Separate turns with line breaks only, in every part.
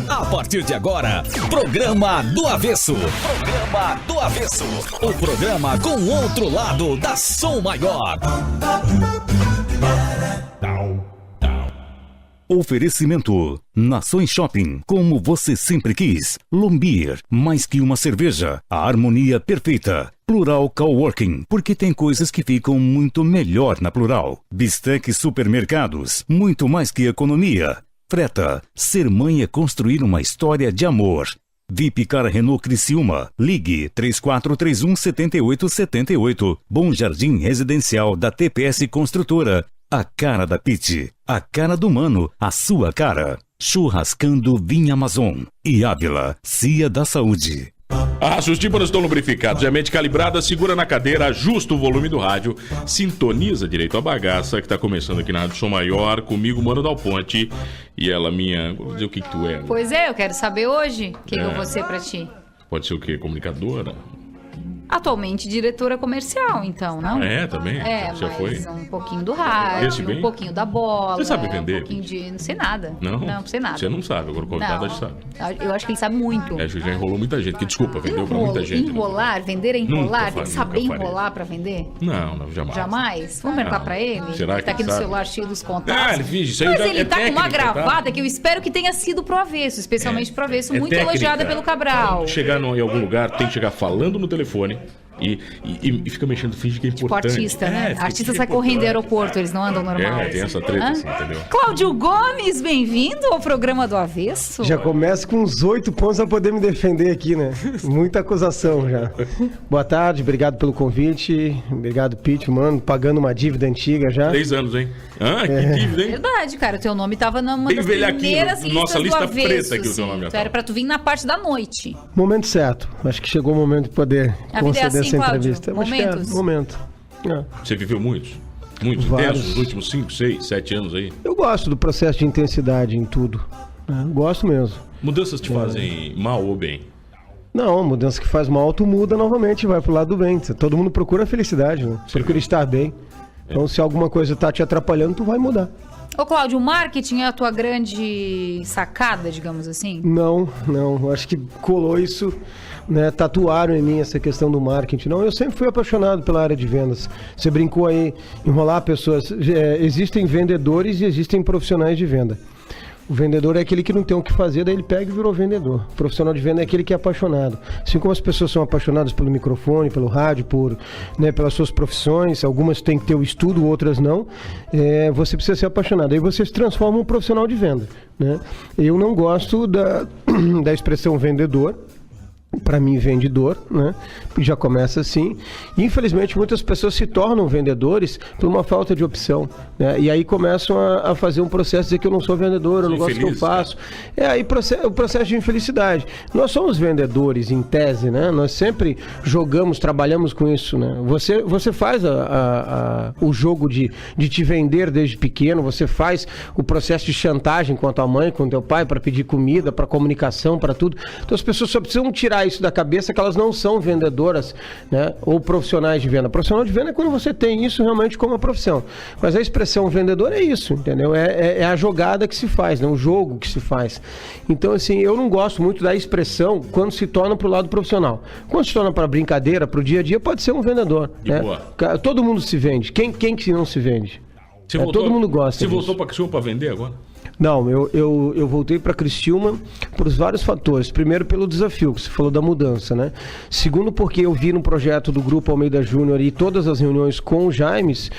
A partir de agora, Programa do Avesso. Programa do Avesso. O programa com o outro lado da Som Maior. Oferecimento: Nações Shopping, como você sempre quis. Lombir, mais que uma cerveja, a harmonia perfeita. Plural Coworking, porque tem coisas que ficam muito melhor na Plural. Bistec Supermercados, muito mais que economia. Freta, ser mãe é construir uma história de amor. Vipcar Renault Criciúma, ligue 3431-7878. Bom Jardim Residencial da TPS Construtora. A cara da Pit, a cara do mano, a sua cara. Churrascando Vinha Amazon e Ávila, Cia da Saúde.
As tímpanos estão lubrificados, é mente calibrada, segura na cadeira, ajusta o volume do rádio, sintoniza direito a bagaça, que tá começando aqui na Rádio Som Maior, comigo, Mano Dal Ponte, e ela minha... Vou dizer o que tu é. Né?
Pois é, eu quero saber hoje o que eu vou ser pra ti.
Pode ser o quê? Comunicadora?
Atualmente diretora comercial, então, não?
É, também?
É,
já
mas
foi?
Um pouquinho do rádio, um pouquinho da bola.
Você sabe vender?
Um pouquinho de... Não sei nada.
Não?
Não sei nada.
Você não sabe, agora o convidado já sabe.
Eu acho que ele sabe muito.
É, já enrolou muita gente, que desculpa, vendeu pra muita gente.
Enrolar? Né? Vender é enrolar?
Nunca
tem que saber enrolar pra vender?
Não, jamais.
Jamais? Vamos perguntar pra ele?
Será
ele tá aqui no celular cheio dos contatos.
Ah, ele finge, isso aí
mas ele tá
técnica,
com uma gravata
tá?
que eu espero que tenha sido pro avesso, especialmente pro avesso, muito técnica. Elogiada pelo Cabral.
Chegar em algum lugar, tem que chegar falando no telefone. E fica mexendo, finge que é importante.
Tipo artista, né? Artista sai correndo do aeroporto, eles não andam normal.
Tem essa treta assim, entendeu?
Cláudio Gomes, bem-vindo ao Programa do Avesso.
Já começa com uns 8 pontos pra poder me defender aqui, né? Muita acusação já. Boa tarde, obrigado pelo convite. Obrigado, Pete, mano, pagando uma dívida antiga já.
3 anos, hein? Ah, que dívida, hein?
Verdade, cara, teu nome tava numa das primeiras listas
nossa lista
do Avesso,
preta aqui, o teu nome.
Era pra tu vir na parte da noite.
Momento certo. Acho que chegou o momento de poder conceder essa entrevista.
Momentos.
Momento.
Você viveu muitos? Muito intensos nos últimos 5, 6, 7 anos aí?
Eu gosto do processo de intensidade em tudo. Gosto mesmo.
Mudanças te fazem mal ou bem?
Não, mudança que faz mal, tu muda novamente, vai pro lado do bem. Todo mundo procura a felicidade, né? Procura estar bem. Então, se alguma coisa tá te atrapalhando, tu vai mudar.
Ô, Cláudio, o marketing é a tua grande sacada, digamos assim?
Não. Acho que colou isso, né? Tatuaram em mim essa questão do marketing. Não, eu sempre fui apaixonado pela área de vendas. Você brincou aí, enrolar pessoas. Existem vendedores e existem profissionais de venda. O vendedor é aquele que não tem o que fazer, daí ele pega e virou vendedor. O profissional de venda é aquele que é apaixonado. Assim como as pessoas são apaixonadas pelo microfone, pelo rádio, pelas suas profissões, algumas têm que ter o estudo, outras não, você precisa ser apaixonado. Aí você se transforma em um profissional de venda. Né? Eu não gosto da expressão vendedor. Para mim, vendedor, né? Já começa assim. Infelizmente, muitas pessoas se tornam vendedores por uma falta de opção, né? E aí começam a fazer um processo de dizer que eu não sou vendedor, eu não gosto do que eu faço. Aí o processo de infelicidade. Nós somos vendedores, em tese, né? Nós sempre trabalhamos com isso, né? Você faz o jogo de te vender desde pequeno, você faz o processo de chantagem com a tua mãe, com o teu pai, para pedir comida, para comunicação, para tudo. Então as pessoas só precisam tirar isso da cabeça, que elas não são vendedoras, né? Ou profissionais de venda. Profissional de venda é quando você tem isso realmente como uma profissão. Mas a expressão vendedor é isso, entendeu? É a jogada que se faz, né? O jogo que se faz. Então, assim, eu não gosto muito da expressão quando se torna pro lado profissional. Quando se torna para brincadeira, pro dia a dia, pode ser um vendedor. Né? Todo mundo se vende. Quem que não se vende? Todo mundo gosta.
Você voltou para Criciúma para vender agora?
Não, eu voltei para Criciúma por vários fatores. Primeiro, pelo desafio, que você falou da mudança, né? Segundo, porque eu vi no projeto do Grupo Almeida Júnior e todas as reuniões com o Jaimes,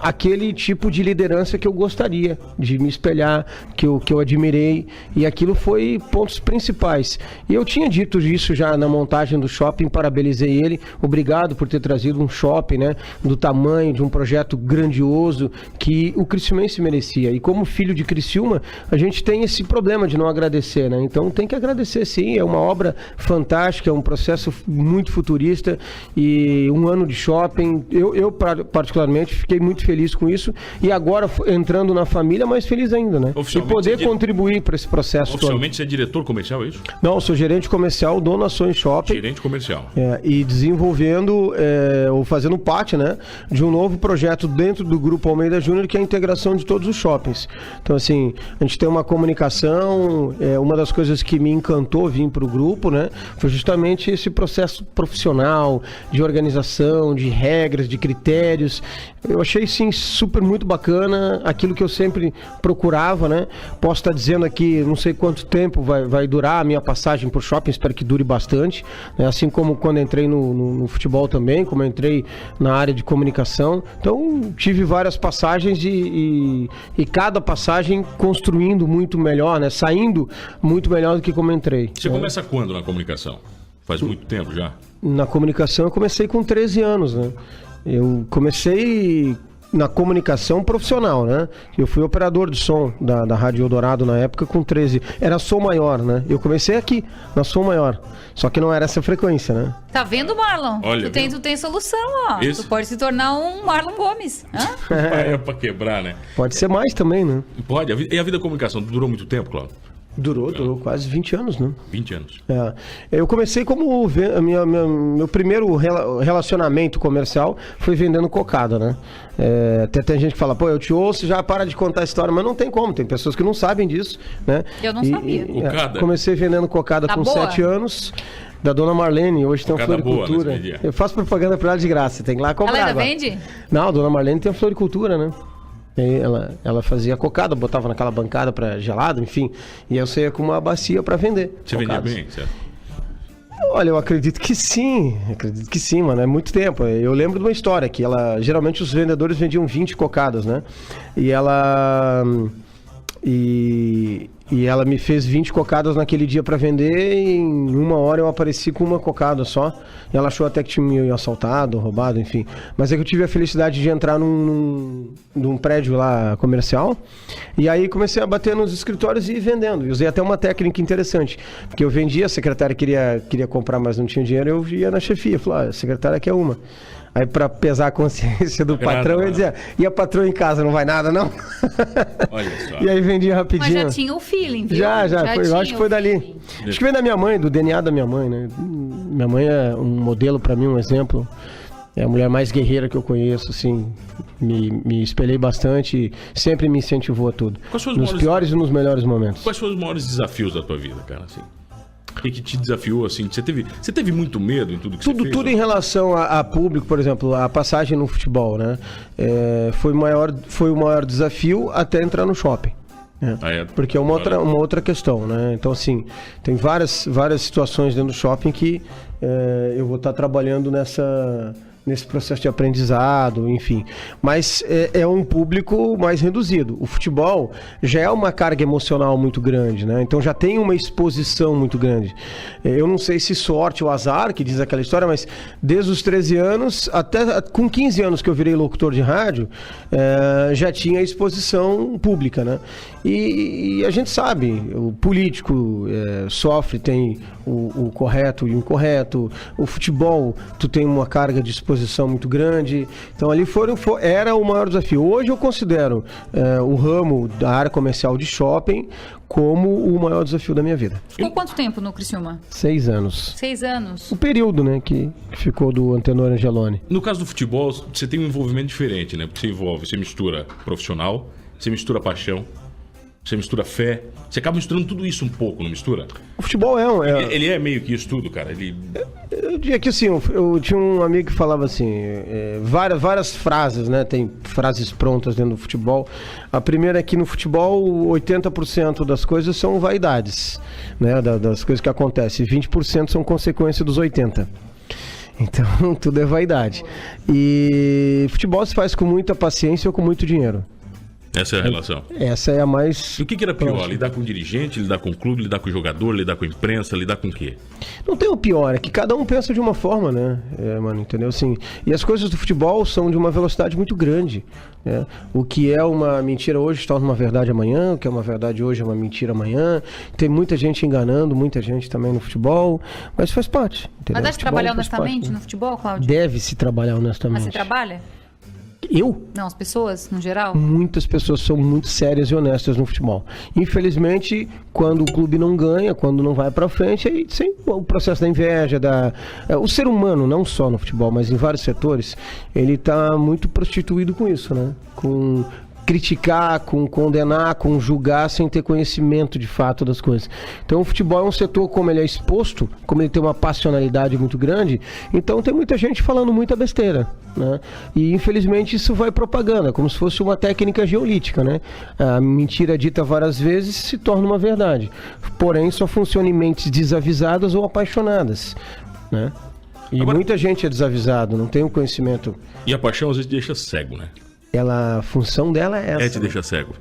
aquele tipo de liderança que eu gostaria de me espelhar, que eu admirei, e aquilo foi pontos principais. E eu tinha dito isso já na montagem do shopping, parabenizei ele, obrigado por ter trazido um shopping, né? Do tamanho de um projeto grandioso que o criciumense merecia. E como filho de Criciúma, a gente tem esse problema de não agradecer, né? Então tem que agradecer sim, é uma obra fantástica, é um processo muito futurista e um ano de shopping. Eu particularmente fiquei muito feliz com isso e agora entrando na família, mais feliz ainda, né? E poder contribuir para esse processo.
Oficialmente você é diretor comercial, é isso?
Não, eu sou gerente comercial do Nações Shopping.
Gerente comercial.
E desenvolvendo ou fazendo parte, né, de um novo projeto dentro do Grupo Almeida Júnior, que é a integração de todos os shoppings. Então, assim, a gente tem uma comunicação, uma das coisas que me encantou vir para o grupo, né, foi justamente esse processo profissional, de organização, de regras, de critérios. Eu achei, sim, super muito bacana, aquilo que eu sempre procurava, né. Posso estar dizendo aqui, não sei quanto tempo vai durar a minha passagem por shopping, espero que dure bastante, né? Assim como quando entrei no futebol também, como eu entrei na área de comunicação. Então, tive várias passagens e cada passagem construindo muito melhor, né? Saindo muito melhor do que como entrei.
Você começa quando na comunicação? Faz muito tempo já?
Na comunicação eu comecei com 13 anos, né? Eu comecei na comunicação profissional, né? Eu fui operador de som da Rádio Eldorado na época com 13. Era som maior, né? Eu comecei aqui, na som maior. Só que não era essa frequência, né?
Tá vendo, Marlon?
Olha,
tu tem solução, ó.
Esse...
Tu pode se tornar um Marlon Gomes. Hã?
É pra quebrar, né?
Pode ser mais também, né?
Pode. E a vida da comunicação durou muito tempo, Cláudio?
Durou quase 20 anos, né?
20 anos.
É. Eu comecei como... meu primeiro relacionamento comercial foi vendendo cocada, né? Até tem gente que fala, pô, eu te ouço, já para de contar a história, mas não tem como, tem pessoas que não sabem disso, né?
Eu não sabia.
Cocada?
Comecei vendendo cocada
Tá
com
boa?
7 anos, da dona Marlene, hoje tem uma
Cocada
floricultura.
boa, né,
Eu faço propaganda pra ela de graça, tem que ir lá comprar.
Ela ainda
agora.
vende?
Não, a dona Marlene tem uma floricultura, né? E aí ela fazia cocada, botava naquela bancada para gelado, enfim. E eu saía com uma bacia para vender.
Você
cocadas.
vendia bem, certo?
Olha, eu acredito que sim, mano, é muito tempo. Eu lembro de uma história que geralmente os vendedores vendiam 20 cocadas, né? E ela me fez 20 cocadas naquele dia pra vender e em 1 hora eu apareci com uma cocada só. E ela achou até que tinha me assaltado, roubado, enfim. Mas é que eu tive a felicidade de entrar num prédio lá comercial. E aí comecei a bater nos escritórios e ir vendendo. E usei até uma técnica interessante. Porque eu vendia, a secretária queria comprar, mas não tinha dinheiro, eu ia na chefia. Falei, a secretária quer uma. Aí pra pesar a consciência do patrão, eu dizia, e a patroa em casa, não vai nada, não?
Olha só.
E aí vendia rapidinho.
Mas já tinha o feeling, viu?
Já foi, eu acho que foi dali. Acho que vem da minha mãe, do DNA da minha mãe, né? Minha mãe é um modelo pra mim, um exemplo. É a mulher mais guerreira que eu conheço, assim. Me espelhei bastante, sempre me incentivou a tudo. Nos piores e nos melhores momentos.
Quais foram os maiores desafios da tua vida, cara, assim? O que te desafiou, assim? Você teve muito medo em tudo que você fez?
Tudo em relação a público, por exemplo, a passagem no futebol, né? Foi o maior desafio até entrar no shopping. Porque é uma outra questão, né? Então, assim, tem várias situações dentro do shopping que eu vou estar trabalhando nesse processo de aprendizado, enfim. Mas é um público mais reduzido. O futebol já é uma carga emocional muito grande, né? Então já tem uma exposição muito grande. Eu não sei se sorte ou azar, que diz aquela história, mas desde os 13 anos, até com 15 anos que eu virei locutor de rádio, já tinha exposição pública, né? E a gente sabe, o político sofre, tem o correto e o incorreto. O futebol, tu tem uma carga de exposição muito grande. Então ali era o maior desafio. Hoje eu considero o ramo da área comercial de shopping como o maior desafio da minha vida.
Ficou quanto tempo no Criciúma?
6 anos.
6 anos.
O período, né, que ficou do Antenor Angeloni.
No caso do futebol, você tem um envolvimento diferente, né? Porque você mistura profissional, você mistura paixão, você mistura fé. Você acaba misturando tudo isso um pouco, não mistura?
O futebol
Ele é meio que isso tudo, cara.
Eu diria que assim, eu tinha um amigo que falava assim, várias frases, né? Tem frases prontas dentro do futebol. A primeira é que no futebol 80% das coisas são vaidades, né? Das coisas que acontecem. 20% são consequência dos 80%. Então, tudo é vaidade. E futebol se faz com muita paciência ou com muito dinheiro.
Essa é a relação.
Essa é a mais...
E o que era pior? Lidar com o dirigente, lidar com o clube, lidar com o jogador, lidar com a imprensa, lidar com o quê?
Não tem o pior, é que cada um pensa de uma forma, né? Mano, entendeu? Assim, e as coisas do futebol são de uma velocidade muito grande, né? O que é uma mentira hoje se torna uma verdade amanhã, o que é uma verdade hoje é uma mentira amanhã. Tem muita gente enganando, muita gente também no futebol, mas faz parte, entendeu?
Mas dá de trabalhar honestamente no futebol, Cláudio?
Deve-se trabalhar honestamente.
Mas você trabalha?
Eu?
Não, as pessoas, no geral?
Muitas pessoas são muito sérias e honestas no futebol. Infelizmente, quando o clube não ganha, quando não vai pra frente, aí tem o processo da inveja, o ser humano, não só no futebol, mas em vários setores, ele tá muito prostituído com isso, né? Com criticar, com condenar, com julgar, sem ter conhecimento de fato das coisas. Então o futebol é um setor, como ele é exposto, como ele tem uma passionalidade muito grande, então tem muita gente falando muita besteira, né? E infelizmente isso vai propaganda, como se fosse uma técnica geolítica, né? A mentira dita várias vezes se torna uma verdade, porém só funciona em mentes desavisadas ou apaixonadas, né? E
agora,
muita gente é desavisado, não tem o conhecimento.
E a paixão às vezes deixa cego, né?
A função dela é essa.
É te deixa cego.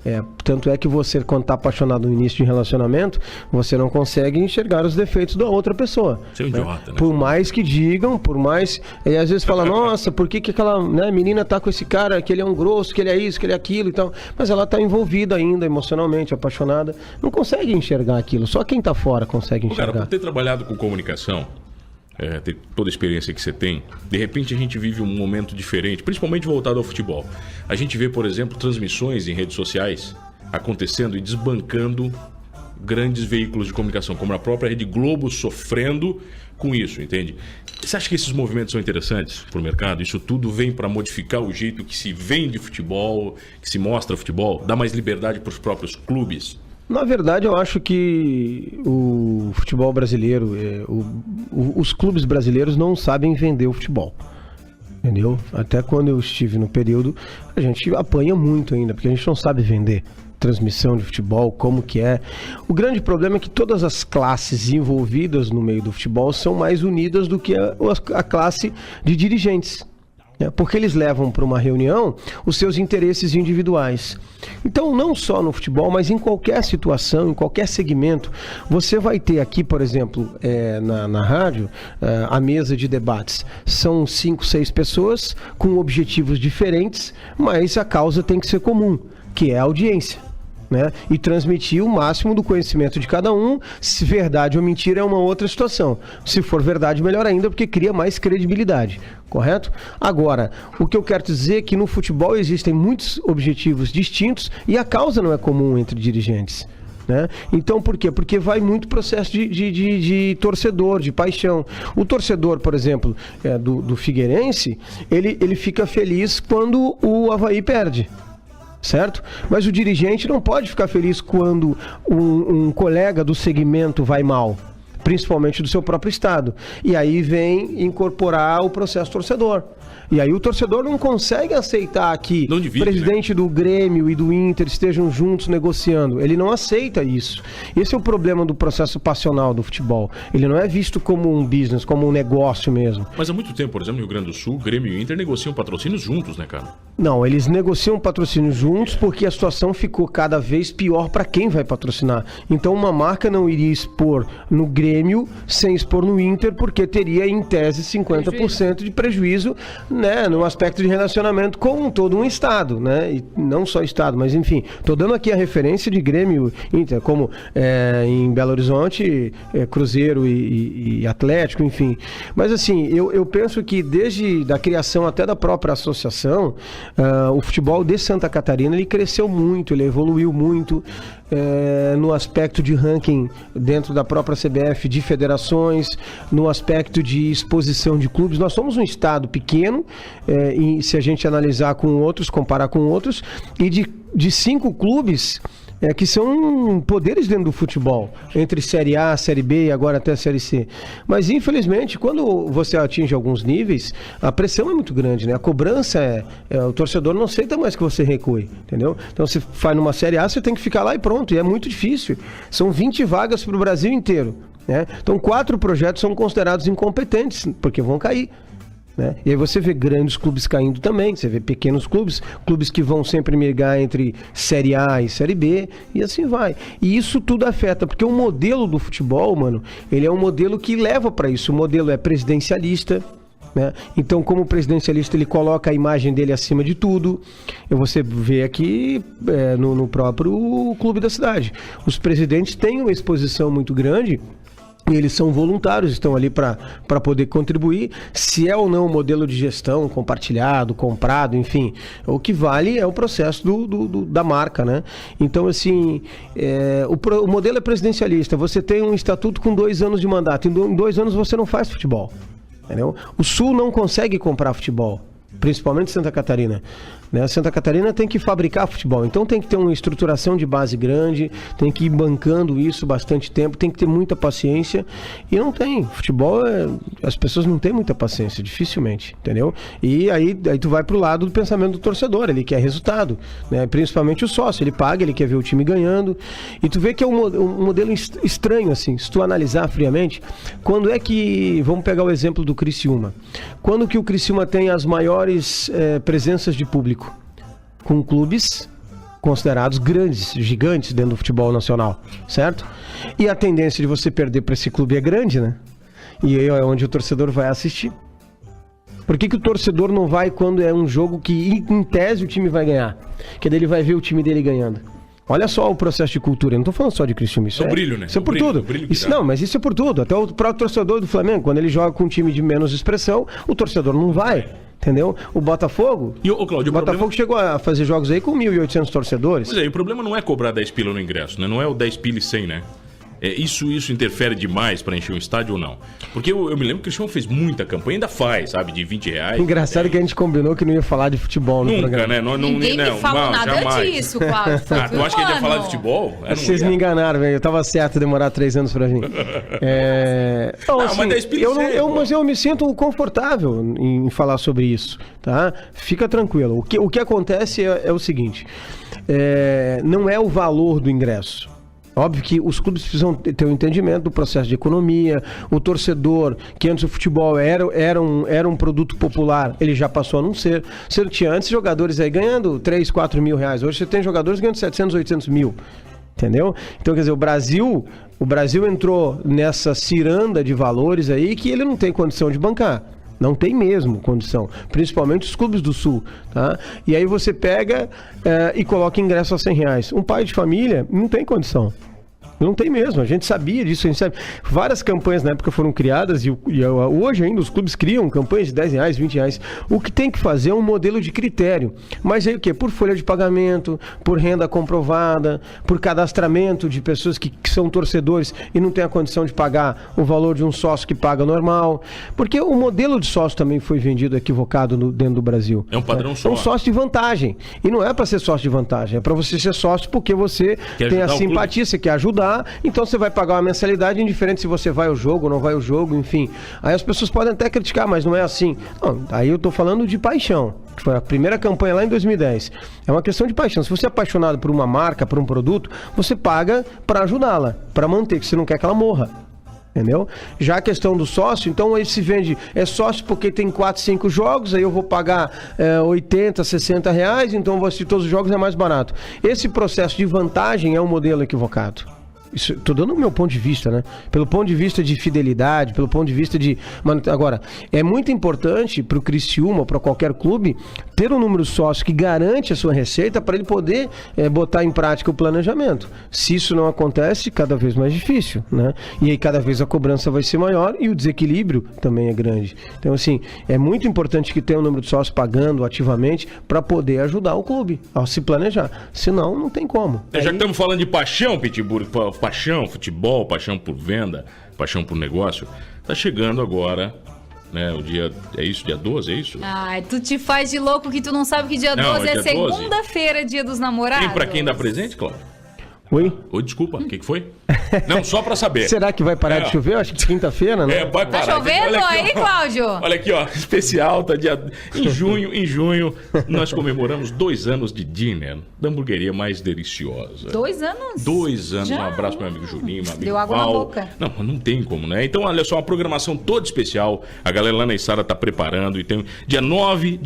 Tanto é que você, quando está apaixonado no início de um relacionamento, você não consegue enxergar os defeitos da outra pessoa.
Você é um idiota, né?
Por mais que digam, por mais... E às vezes fala, nossa, por que aquela menina tá com esse cara, que ele é um grosso, que ele é isso, que ele é aquilo e tal. Mas ela tá envolvida ainda, emocionalmente, apaixonada. Não consegue enxergar aquilo. Só quem tá fora consegue enxergar.
Cara, por ter trabalhado com comunicação... ter toda a experiência que você tem, de repente a gente vive um momento diferente, principalmente voltado ao futebol. A gente vê, por exemplo, transmissões em redes sociais acontecendo e desbancando grandes veículos de comunicação, como a própria Rede Globo sofrendo com isso, entende? Você acha que esses movimentos são interessantes para o mercado? Isso tudo vem para modificar o jeito que se vende futebol, que se mostra futebol, dá mais liberdade para os próprios clubes?
Na verdade, eu acho que o futebol brasileiro, os clubes brasileiros não sabem vender o futebol. Entendeu? Até quando eu estive no período, a gente apanha muito ainda, porque a gente não sabe vender transmissão de futebol, como que é. O grande problema é que todas as classes envolvidas no meio do futebol são mais unidas do que a classe de dirigentes. Porque eles levam para uma reunião os seus interesses individuais. Então, não só no futebol, mas em qualquer situação, em qualquer segmento, você vai ter aqui, por exemplo, na rádio, a mesa de debates. São 5, 6 pessoas com objetivos diferentes, mas a causa tem que ser comum, que é a audiência. Né? E transmitir o máximo do conhecimento de cada um. Se verdade ou mentira é uma outra situação. Se for verdade, melhor ainda, porque cria mais credibilidade. Correto? Agora, o que eu quero dizer é que no futebol existem muitos objetivos distintos e a causa não é comum entre dirigentes. Né? Então, por quê? Porque vai muito processo de torcedor, de paixão. O torcedor, por exemplo, do Figueirense, ele fica feliz quando o Avaí perde. Certo? Mas o dirigente não pode ficar feliz quando um colega do segmento vai mal, principalmente do seu próprio estado. E aí vem incorporar o processo torcedor. E aí o torcedor não consegue aceitar que o presidente do Grêmio e do Inter estejam juntos negociando. Ele não aceita isso. Esse é o problema do processo passional do futebol. Ele não é visto como um business, como um negócio mesmo.
Mas há muito tempo, por exemplo, no Rio Grande do Sul, Grêmio e Inter negociam patrocínios juntos, né, cara?
Não, eles negociam patrocínios juntos porque a situação ficou cada vez pior para quem vai patrocinar. Então uma marca não iria expor no Grêmio sem expor no Inter, porque teria em tese 50% de prejuízo, né, no aspecto de relacionamento com todo um estado, né? E não só estado, mas enfim, tô dando aqui a referência de Grêmio Inter, como em Belo Horizonte, Cruzeiro e Atlético, enfim. Mas assim, eu penso que desde a criação até da própria associação, o futebol de Santa Catarina, ele cresceu muito, ele evoluiu muito no aspecto de ranking dentro da própria CBF, de federações, no aspecto de exposição de clubes. Nós somos um estado pequeno, se a gente analisar com outros, comparar com outros, e de 5 clubes que são poderes dentro do futebol, entre Série A, Série B e agora até Série C. Mas, infelizmente, quando você atinge alguns níveis, a pressão é muito grande, né? A cobrança o torcedor não aceita mais que você recue, entendeu? Então, se faz numa Série A, você tem que ficar lá e pronto, e é muito difícil. São 20 vagas para o Brasil inteiro, né? Então, 4 projetos são considerados incompetentes, porque vão cair. Né? E aí você vê grandes clubes caindo também, você vê pequenos clubes que vão sempre migrar entre Série A e Série B, e assim vai. E isso tudo afeta, porque o modelo do futebol, mano, ele é um modelo que leva para isso. O modelo é presidencialista, né? Então, como presidencialista, ele coloca a imagem dele acima de tudo. Você vê aqui no próprio clube da cidade. Os presidentes têm uma exposição muito grande. E eles são voluntários, estão ali para poder contribuir. Se é ou não o modelo de gestão compartilhado, comprado, enfim, o que vale é o processo da marca, né? Então, assim, o modelo é presidencialista. Você tem um estatuto com 2 anos de mandato. Em 2 anos você não faz futebol, entendeu? O Sul não consegue comprar futebol, principalmente Santa Catarina. né? Santa Catarina tem que fabricar futebol, então tem que ter uma estruturação de base grande, tem que ir bancando isso bastante tempo, tem que ter muita paciência, e não tem. Futebol, as pessoas não têm muita paciência, dificilmente, entendeu? E aí tu vai pro lado do pensamento do torcedor, ele quer resultado, né? Principalmente o sócio, ele paga, ele quer ver o time ganhando, e tu vê que é um modelo estranho, assim, se tu analisar friamente. Quando é que, vamos pegar o exemplo do Criciúma, quando que o Criciúma tem as maiores presenças de público? Com clubes considerados grandes, gigantes dentro do futebol nacional, certo? E a tendência de você perder para esse clube é grande, né? E aí é onde o torcedor vai assistir. Por que o torcedor não vai quando é um jogo que, em tese, o time vai ganhar? Que daí ele vai ver o time dele ganhando. Olha só o processo de cultura, eu não tô falando só de Criciúma, isso
é o brilho, né?
Isso é por tudo. Isso, não, mas isso é por tudo. Até o próprio torcedor do Flamengo, quando ele joga com um time de menos expressão, o torcedor não vai. Entendeu? O Botafogo.
E o Cláudio,
Botafogo chegou a fazer jogos aí com 1.800 torcedores.
Pois é, e o problema não é cobrar 10 pila no ingresso, né? Não é o 10 pila e 100, né? Isso interfere demais para encher um estádio ou não? Porque eu me lembro que o Cristiano fez muita campanha, ainda faz, sabe? De R$20.
Engraçado que a gente combinou que não ia falar de futebol no
Nunca,
programa.
né?
Ninguém me falou nada
jamais.
disso, Cláudio.
Tu acha que ele ia falar de futebol?
Vocês me enganaram, velho. Eu tava certo demorar 3 anos pra vir. Então, assim,
mas 10 pila
mas eu me sinto confortável em falar sobre isso, tá? Fica tranquilo. O que acontece é o seguinte. Não é o valor do ingresso. Óbvio que os clubes precisam ter um entendimento do processo de economia. O torcedor, que antes o futebol era um produto popular, ele já passou a não ser. Você tinha antes jogadores aí ganhando 3, 4 mil reais. Hoje você tem jogadores ganhando 700, 800 mil. Entendeu? Então, quer dizer, o Brasil entrou nessa ciranda de valores aí que ele não tem condição de bancar. Não tem mesmo condição, principalmente os clubes do Sul, tá? E aí você pega e coloca ingresso a R$100. Um pai de família não tem condição. Não tem mesmo, a gente sabia disso, a gente sabe. Várias campanhas na época foram criadas e hoje ainda os clubes criam campanhas de R$10, R$20. O que tem que fazer é um modelo de critério. Mas aí o quê? Por folha de pagamento, por renda comprovada, por cadastramento de pessoas que são torcedores e não têm a condição de pagar o valor de um sócio que paga normal. Porque o modelo de sócio também foi vendido equivocado dentro do Brasil.
É um padrão só.
É um sócio de vantagem. E não é para ser sócio de vantagem, é para você ser sócio porque você tem a simpatia, você quer ajudar. Então você vai pagar uma mensalidade indiferente se você vai ao jogo ou não vai ao jogo, enfim. Aí as pessoas podem até criticar, mas não é assim. Não, aí eu tô falando de paixão, que foi a primeira campanha lá em 2010. É uma questão de paixão. Se você é apaixonado por uma marca, por um produto, você paga para ajudá-la, para manter, que você não quer que ela morra. Entendeu? Já a questão do sócio, então ele se vende, é sócio porque tem 4, 5 jogos, aí eu vou pagar 80, 60 reais, então eu vou assistir todos os jogos, é mais barato. Esse processo de vantagem é um modelo equivocado. Isso, tô dando o meu ponto de vista, né? Pelo ponto de vista de fidelidade, pelo ponto de vista de... Agora, é muito importante para o Criciúma, para qualquer clube, ter um número sócio que garante a sua receita para ele poder botar em prática o planejamento. Se isso não acontece, cada vez mais difícil, né? E aí cada vez a cobrança vai ser maior e o desequilíbrio também é grande. Então, assim, é muito importante que tenha um número de sócios pagando ativamente para poder ajudar o clube a se planejar. Senão, não tem como.
Já que estamos falando de paixão, Pitbull, paixão, futebol, paixão por venda, paixão por negócio, tá chegando agora, né, o dia, é isso, dia 12, é isso?
Ai, tu te faz de louco que tu não sabe que dia 12 é segunda-feira, dia dos namorados.
E pra quem dá presente, Cláudio?
Oi?
Oi, desculpa, o que foi? Não, só pra saber.
Será que vai parar de chover? Eu acho que quinta-feira, né?
Vai parar.
Tá chovendo aí, Cláudio?
Olha aqui, ó, especial, tá em junho, nós comemoramos 2 anos de dinner da hamburgueria mais deliciosa.
2 anos?
2 anos,
já?
Um abraço pro meu amigo Juninho, meu amigo
Deu água
Paulo.
na boca.
Não tem como, né? Então, olha só, uma programação toda especial, a galera lá na Içara tá preparando, e tem dia 9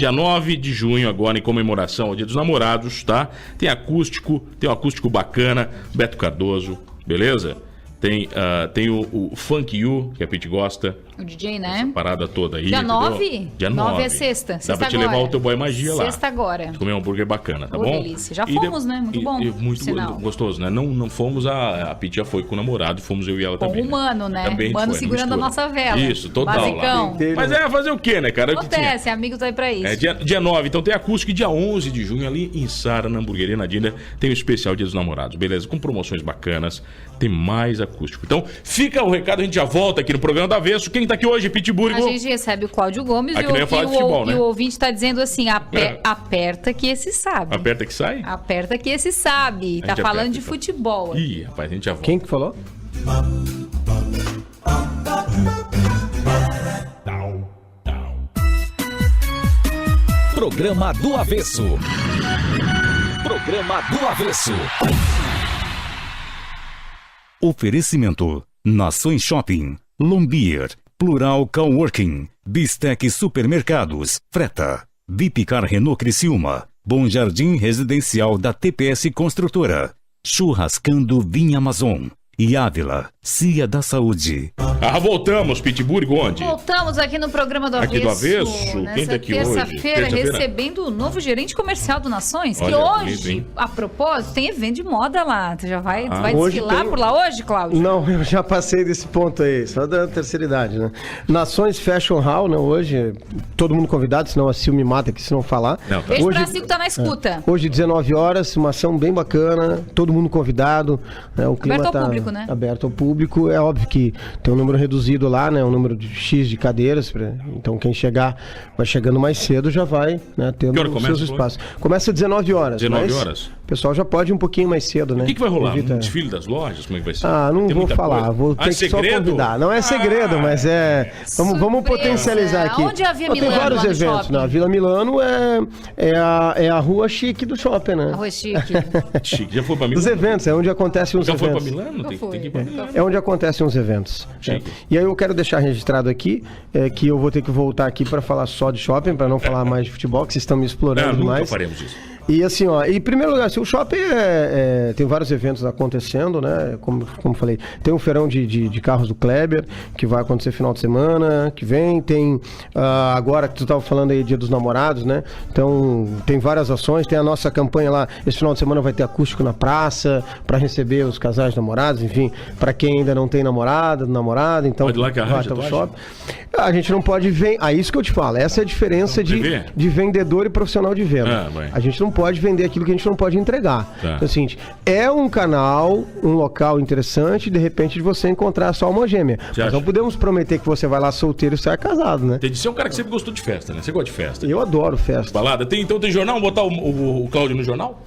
de junho agora, em comemoração ao Dia dos Namorados, tá? Tem um acústico bacana, Beto Cardoso, beleza? Tem o Funk You, que a Pete gosta.
O DJ, né?
Essa parada toda aí.
Dia 9?
Entendeu? Dia
9 é sexta.
Dá pra te levar o teu boy magia lá.
Sexta agora.
Comer um hambúrguer bacana, tá bom?
Delícia. Já fomos, né? Muito bom.
Muito gostoso, né? Não fomos, a Pete já foi com o namorado, fomos eu e ela também.
Com o Mano, né?
Também
Mano segurando a nossa vela.
Isso, total.
Basicão.
Mas fazer o quê, né, cara?
Acontece, amigo tá aí pra isso.
Dia 9, então tem acústico, e dia 11 de junho ali em Sara, na hamburgueria, na Dinda, tem o especial Dia dos Namorados, beleza? Com promoções bacanas, tem mais acústico. Então, fica o recado, a gente já volta aqui no programa do Avesso. Quem tá aqui hoje, Pitbull?
A gente recebe o Cláudio Gomes
Aqui não ia falar de futebol, né?
E o ouvinte tá dizendo assim, aperta que esse sabe.
Aperta que sai?
Aperta que esse sabe. Tá falando
aperta,
de
então.
futebol.
Ih, rapaz, a gente já volta.
Quem que falou?
Programa do Avesso. Programa do Avesso.
Oferecimento: Nações Shopping, Lombier, Plural Coworking, Bistec Supermercados, Freta, Vipcar Renault Criciúma, Bom Jardim Residencial da TPS Construtora, Churrascando Vinha Amazon e Ávila, Cia da Saúde.
Voltamos, Pitbull, onde?
Voltamos aqui no programa do Avesso.
Aqui do Avesso? Quem tá aqui hoje?
Terça-feira, recebendo o novo gerente comercial do Nações, que
Olha,
hoje,
bonito,
a propósito, tem evento de moda lá. Tu já vai
Hoje
desfilar por lá hoje, Cláudio?
Não, eu já passei desse ponto aí, só da terceira idade, né? Nações Fashion Hall, né? Hoje, todo mundo convidado, senão a Sil me mata aqui se não falar.
Não, tá.
Beijo
Hoje,
pra Sil que tá na escuta.
hoje, 19 horas, uma ação bem bacana, todo mundo convidado. Né? O clima
Aberto ao
tá
público, né?
aberto ao público. É óbvio que tem um número reduzido lá, né? Um número de X de cadeiras. Então, quem chegar, vai chegando mais cedo, já vai, né? Tendo
Que hora
os
começa,
seus espaços. Começa às 19 horas.
19
mas
horas.
O pessoal já pode ir um pouquinho mais cedo, né?
O que vai rolar?
Evita-
Um desfile das lojas? Como é que vai ser?
Não
Tem
vou
muita
falar,
coisa?
vou ter que só
segredo?
convidar. Não é segredo, mas é... Vamos
Surpresa.
potencializar aqui.
Onde é a Via
Tem
Milano,
vários
lá no
eventos.
shopping?
Na Vila Milano é a rua chique do shopping, né?
Arroz chique.
Chique. Já foi pra
Dos
Milano?
eventos, é onde acontecem os
Já foi pra
eventos.
Milano? Tem que ir pra Milano.
É onde acontecem os eventos.
Chique.
E aí eu quero deixar registrado aqui que eu vou ter que voltar aqui para falar só de shopping, para não falar mais de futebol, que vocês estão me explorando
Não, nunca
demais.
faremos isso.
E assim, ó, em primeiro lugar, assim, o shopping tem vários eventos acontecendo, né? Como falei, tem um feirão de carros do Kleber, que vai acontecer final de semana, que vem. Tem agora que tu estava falando aí, Dia dos Namorados, né? Então, tem várias ações. Tem a nossa campanha lá, esse final de semana vai ter acústico na praça, para receber os casais namorados, enfim, para quem ainda não tem namorado, então
Pode ir lá que arranja
vai até o
tatuagem?
shopping. A gente não pode isso que eu te falo. Essa é a diferença
Vender?
de vendedor e profissional de venda.
Vai.
A gente não pode vender aquilo que a gente não pode entregar.
Tá.
É o seguinte, é um canal, um local interessante, de repente de você encontrar só uma gêmea.
Você
Mas
acha?
não podemos prometer que você vai lá solteiro e sai casado, né?
Tem de ser um cara que sempre gostou de festa, né? Você gosta de festa.
Eu adoro festa.
Balada. Então tem jornal? Vamos botar o Cláudio no jornal?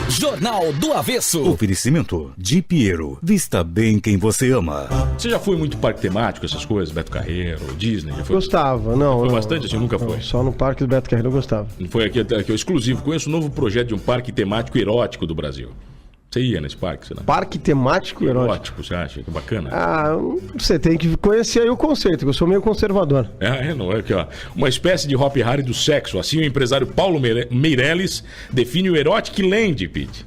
Jornal do Avesso.
Oferecimento: Di Piero. Vista bem quem você ama.
Você já foi muito parque temático, essas coisas? Beto Carreiro, Disney? Já foi?
Gostava, não.
Foi
não,
bastante assim? Nunca
não,
foi?
Só no Parque do Beto Carreiro eu gostava.
Foi aqui é o exclusivo. Conheço um novo projeto de um parque temático erótico do Brasil. Você ia nesse parque, será?
Parque temático erótico.
Erótico, você acha? Que bacana.
Você tem que conhecer aí o conceito, que eu sou meio conservador.
Não é aqui, ó. Uma espécie de Hop Harry do sexo. Assim o empresário Paulo Meirelles define o Erotic Land, Pete.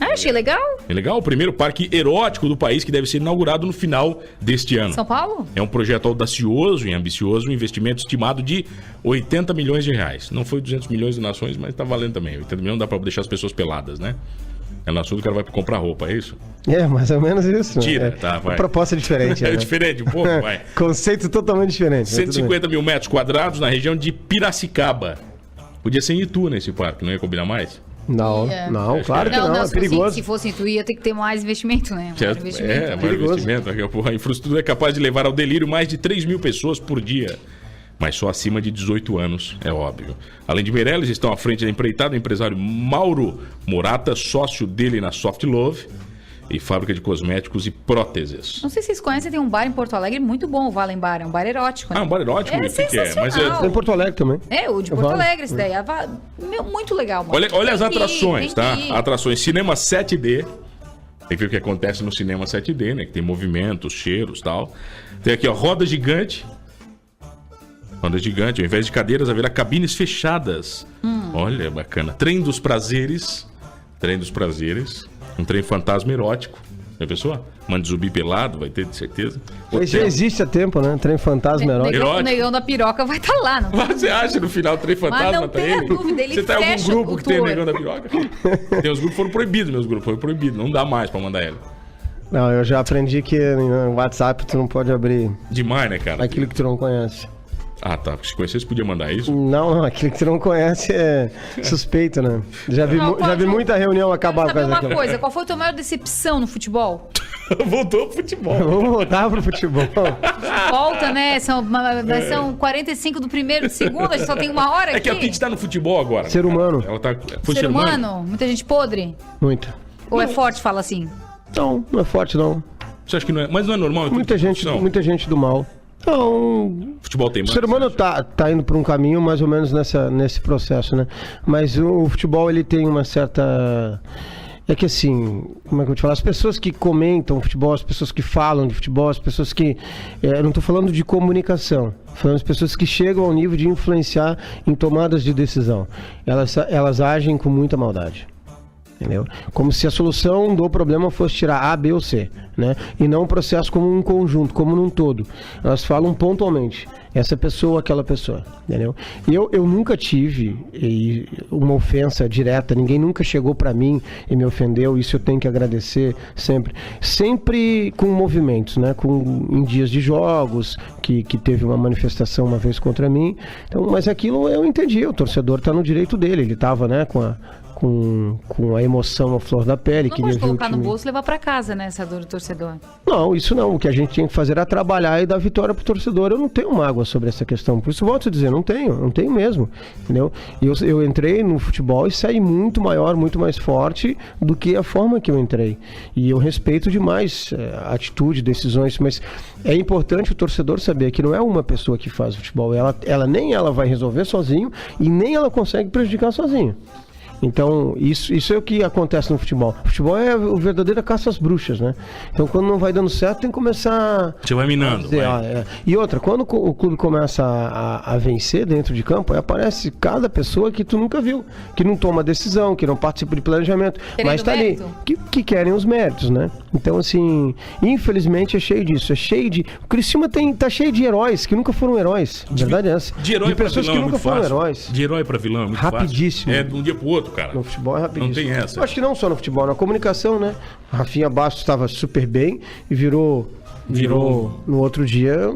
Achei legal.
É legal? O primeiro parque erótico do país que deve ser inaugurado no final deste ano.
São Paulo?
É um projeto audacioso e ambicioso, um investimento estimado de 80 milhões de reais. Não foi 200 milhões de nações, mas tá valendo também. 80 milhões não dá pra deixar as pessoas peladas, né? É no assunto que o cara vai comprar roupa, é isso?
É, mais ou menos isso.
Tira,
né?
tá, vai.
A proposta é diferente.
É
né?
diferente, um pouco, vai.
Conceito totalmente diferente. mas tudo bem.
150 mil metros quadrados na região de Piracicaba. Podia ser em Itu nesse parque, não ia combinar mais?
Não,
É.
não, claro que não, é perigoso.
Se fosse tu, ia ter que ter mais investimento, né?
Certo?
Mais investimento, né?
Mais
Perigoso.
investimento. A infraestrutura é capaz de levar ao delírio mais de 3 mil pessoas por dia. Mas só acima de 18 anos, é óbvio. Além de Meirelles, estão à frente da empreitada o empresário Mauro Morata, sócio dele na Soft Love e fábrica de cosméticos e próteses.
Não sei se vocês conhecem, tem um bar em Porto Alegre muito bom, o Valem Bar. É um bar erótico, né?
Um bar erótico?
É
O que é? Mas
sensacional.
Tem em Porto Alegre também.
É, o de Porto
Vale.
Alegre, esse daí. Muito legal, mano.
Olha as
Tem que ir,
atrações,
tem
tá?
que ir.
Atrações Cinema 7D. Tem que ver o que acontece no Cinema 7D, né? Que tem movimentos, cheiros e tal. Tem aqui, ó, roda gigante. Roda gigante. Ao invés de cadeiras, haverá cabines fechadas. Olha, bacana. Trem dos prazeres. Trem dos prazeres. Um trem fantasma erótico. Já pensou? Mande zumbi pelado, vai ter, de certeza.
Mas já existe há tempo, né? Trem fantasma erótico.
Erótico.
O negão da piroca vai estar lá, não?
Você acha no final o trem fantasma?
Mas não
tá
tenha
ele?
dúvida, ele
Você tá em algum
fecha
grupo
o
que tem o
tour.
negão da piroca? Tem os grupos que foram proibidos, meus grupos foram proibidos. Não dá mais pra mandar ele.
Não, eu já aprendi que no WhatsApp tu não pode abrir
Demais, né, cara?
aquilo que tu não conhece.
Ah, tá. Se conhecesse, podia mandar isso?
Não, aquilo que você não conhece é suspeito, né? Já vi muita reunião acabar com
uma
essa.
coisa, qual foi a tua maior decepção no futebol?
Voltou pro futebol.
Vamos voltar pro futebol.
Volta, né? São 45 do primeiro, do segundo, a gente só tem uma hora aqui.
É que a Pitty tá no futebol agora.
Ser humano.
Ela tá... Foi
Ser humano? Muita gente podre?
Muita.
Ou é forte, fala assim?
Não é forte, não.
Você acha que não é? Mas não é normal?
Muita gente do mal. Não,
Futebol tem mais.
o ser humano tá indo por um caminho mais ou menos nesse processo, né? Mas o futebol, ele tem uma certa... É que assim, como é que eu vou te falar? As pessoas que comentam futebol, as pessoas que falam de futebol, as pessoas que... eu não tô falando de comunicação, falando das pessoas que chegam ao nível de influenciar em tomadas de decisão. Elas agem com muita maldade. Entendeu? Como se a solução do problema fosse tirar A, B ou C, né? E não o processo como um conjunto, como num todo. Elas falam pontualmente, essa pessoa, aquela pessoa, entendeu? Eu nunca tive uma ofensa direta, ninguém nunca chegou pra mim e me ofendeu, isso eu tenho que agradecer sempre com movimentos, né? Em dias de jogos, que teve uma manifestação uma vez contra mim, então, mas aquilo eu entendi, o torcedor tá no direito dele, ele tava, né, com a emoção à flor da pele.
Não pode colocar no bolso e levar pra casa, né, essa dor do torcedor.
Não, isso não. O que a gente tinha que fazer era trabalhar e dar vitória pro torcedor. Eu não tenho mágoa sobre essa questão. Por isso, volto a dizer, não tenho mesmo. Entendeu? Eu entrei no futebol e saí muito maior, muito mais forte do que a forma que eu entrei. E eu respeito demais a atitude, decisões, mas é importante o torcedor saber que não é uma pessoa que faz futebol. Ela nem ela vai resolver sozinho e nem ela consegue prejudicar sozinho. Então, isso é o que acontece no futebol. O futebol é o verdadeiro caça às bruxas, né? Então, quando não vai dando certo, tem que começar...
Você vai minando.
Dizer, E outra, quando o clube começa a vencer dentro de campo, aí aparece cada pessoa que tu nunca viu, que não toma decisão, que não participa de planejamento, mas tá ali, que querem os méritos, né? Então, assim, infelizmente é cheio disso, O Criciúma tá cheio de heróis que nunca foram heróis. A verdade é essa.
De herói pra
pessoas
vilão
que nunca foram heróis.
De herói pra vilão é muito
rapidíssimo.
fácil. É de um dia pro outro, cara.
No futebol é rapidíssimo.
Não tem essa.
Eu acho que não só no futebol, na comunicação, né? Rafinha Bastos estava super bem e virou no outro dia.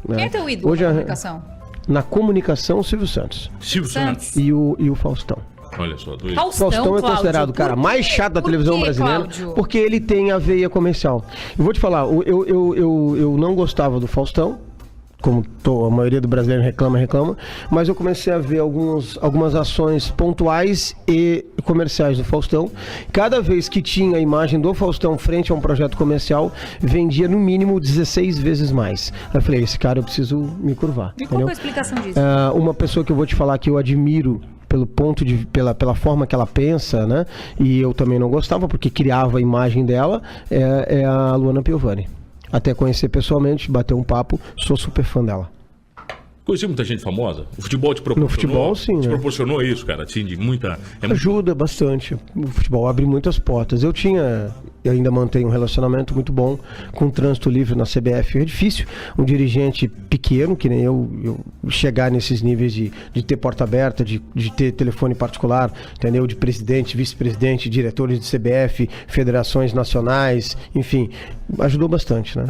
Né?
Quem é teu ídolo na comunicação?
Na comunicação, o Silvio Santos.
Silvio Santos.
E o Faustão.
Olha só, dois.
Faustão é considerado o cara mais chato da televisão brasileira, porque ele tem a veia comercial. Eu vou te falar, eu não gostava do Faustão, como a maioria do brasileiro reclama, mas eu comecei a ver algumas ações pontuais e comerciais do Faustão. Cada vez que tinha a imagem do Faustão frente a um projeto comercial, vendia no mínimo 16 vezes mais. Aí eu falei, esse cara eu preciso me curvar.
E qual é a explicação disso?
Uma pessoa que eu vou te falar que eu admiro pela forma que ela pensa, né? E eu também não gostava, porque criava a imagem dela, é a Luana Piovani. Até conhecer pessoalmente, bater um papo, sou super fã dela.
Conheci muita gente famosa? O futebol te proporcionou?
No futebol, sim.
Te proporcionou isso, cara? Assim, de muita...
Ajuda bastante. O futebol abre muitas portas. Eu ainda mantenho um relacionamento muito bom com o trânsito livre na CBF. É difícil um dirigente pequeno, que nem eu chegar nesses níveis de ter porta aberta, de ter telefone particular, entendeu? De presidente, vice-presidente, diretores de CBF, federações nacionais, enfim, ajudou bastante, né?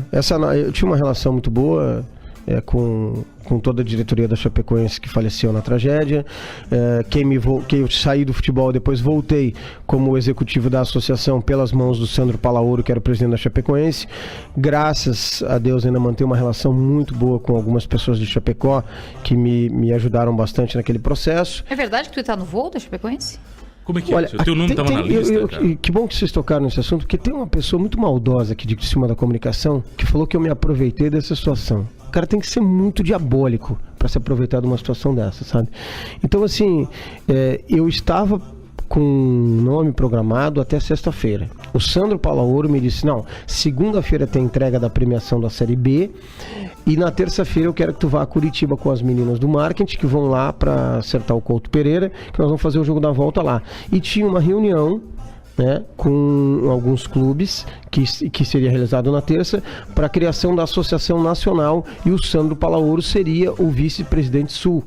Eu tinha uma relação muito boa com toda a diretoria da Chapecoense que faleceu na tragédia. Que eu saí do futebol, depois voltei como executivo da associação pelas mãos do Sandro Palaoro, que era o presidente da Chapecoense. Graças a Deus ainda mantenho uma relação muito boa com algumas pessoas de Chapecó que me ajudaram bastante naquele processo.
É verdade que tu está no voo da Chapecoense?
Como é que é? O teu nome estava na lista, cara.
Que bom que vocês tocaram nesse assunto, porque tem uma pessoa muito maldosa aqui de cima da comunicação que falou que eu me aproveitei dessa situação. O cara tem que ser muito diabólico para se aproveitar de uma situação dessa, sabe? Então, assim, eu estava com nome programado até sexta-feira. O Sandro Palaoro me disse, não, segunda-feira tem entrega da premiação da Série B e na terça-feira eu quero que tu vá a Curitiba com as meninas do marketing, que vão lá para acertar o Couto Pereira, que nós vamos fazer o jogo da volta lá. E tinha uma reunião, né, com alguns clubes que seria realizado na terça para a criação da Associação Nacional, e o Sandro Palaoro seria o vice-presidente sul.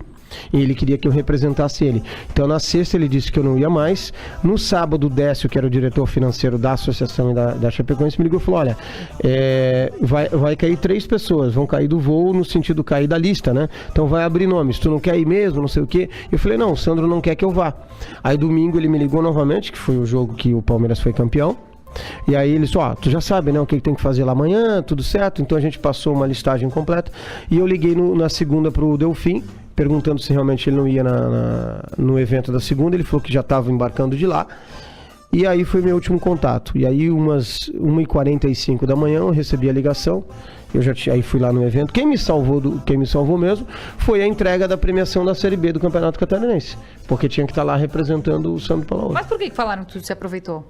E ele queria que eu representasse ele. Então na sexta ele disse que eu não ia mais. No sábado o Décio, que era o diretor financeiro da associação e da Chapecoense, me ligou e falou, olha, vai cair 3 pessoas, vão cair do voo no sentido cair da lista, né? Então vai abrir nomes, tu não quer ir mesmo, não sei o quê. Eu falei, não, o Sandro não quer que eu vá. Aí domingo ele me ligou novamente, que foi o jogo que o Palmeiras foi campeão. E aí ele disse, tu já sabe, né, o que tem que fazer lá amanhã, tudo certo. Então a gente passou uma listagem completa. E eu liguei na segunda pro Delfim, perguntando se realmente ele não ia no evento da segunda. Ele falou que já estava embarcando de lá. E aí foi meu último contato. E aí umas 1h45 da manhã eu recebi a ligação. Aí fui lá no evento. Quem me salvou mesmo foi a entrega da premiação da Série B do Campeonato Catarinense. Porque tinha que estar lá representando o Sandro Palaoro.
Mas por que falaram que tu se aproveitou?